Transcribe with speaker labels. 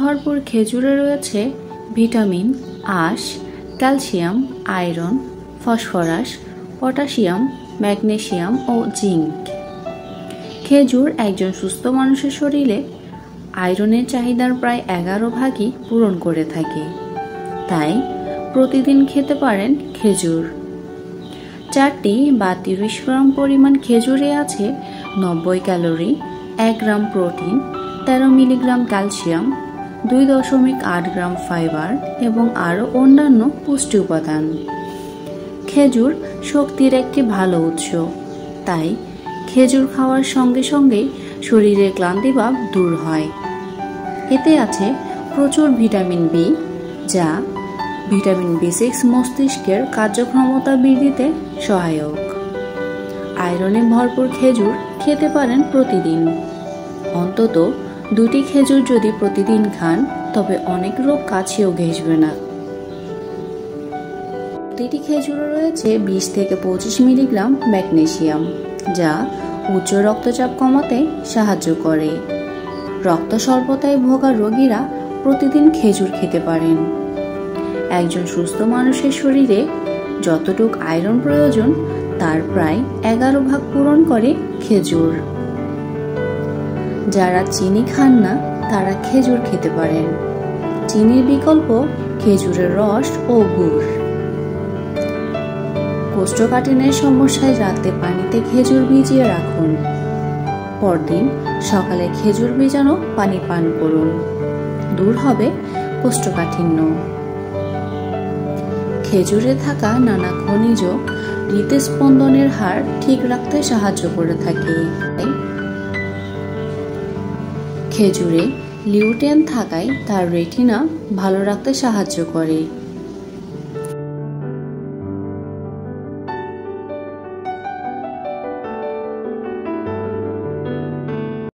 Speaker 1: ভরপুর খেজুরে রয়েছে ভিটামিন, আঁশ, calcium, iron, phosphorus, potassium, magnesium ও জিঙ্ক। খেজুর একজন সুস্থ মানুষের শরীরে আয়রনের চাহিদার প্রায় 11 ভাগই পূরণ করে থাকে। তাই প্রতিদিন খেতে পারেন খেজুর। 4টি বা 30 গ্রাম পরিমাণ খেজুরে আছে 90 calorie, 1 gram protein, 13 milligram calcium, 2.8 গ্রাম ফাইবার এবং আরও অন্যান্য পুষ্টি উপাদান। খেজুর শক্তির একটি ভালো উৎস, তাই খেজুর খাওয়ার সঙ্গে সঙ্গেই শরীরের ক্লান্তিভাব দূর হয়। এতে আছে প্রচুর ভিটামিন বি, যা ভিটামিন বি6 মস্তিষ্কের কার্যক্ষমতা বৃদ্ধিতে সহায়ক। আয়রনে ভরপুর খেজুর খেতে পারেন প্রতিদিন। অন্তত 2টি খেজুর যদি প্রতিদিন খান, তবে অনেক রোগ কাছেও ঘেঁষবে না। প্রতিটি খেজুরে রয়েছে 20 থেকে 25 মিলিগ্রাম ম্যাগনেসিয়াম, যা উচ্চ রক্তচাপ কমাতে সাহায্য করে। রক্ত স্বল্পতায় ভোগা রোগীরা প্রতিদিন খেজুর খেতে পারেন। একজন সুস্থ মানুষের শরীরে যতটুকু আয়রন প্রয়োজন, তার প্রায় 11 ভাগ পূরণ করে খেজুর। যারা চিনি খান না, তারা খেজুর খেতে পারেন। চিনির বিকল্প খেজুরের রস ও গুড়। কোষ্ঠকাঠিন্যের সমস্যায় রাতে পানিতে খেজুর ভিজিয়ে রাখুন। পরদিন সকালে খেজুর ভেজানো পানি পান করুন। দূর হবে কোষ্ঠকাঠিন্য। খেজুরে থাকা নানা খনিজ হৃদস্পন্দনের হার ঠিক রাখতে সাহায্য করে থাকে। খেজুরে লিউটেন থাকায় তার রেটিনা ভালো রাখতে সাহায্য করে।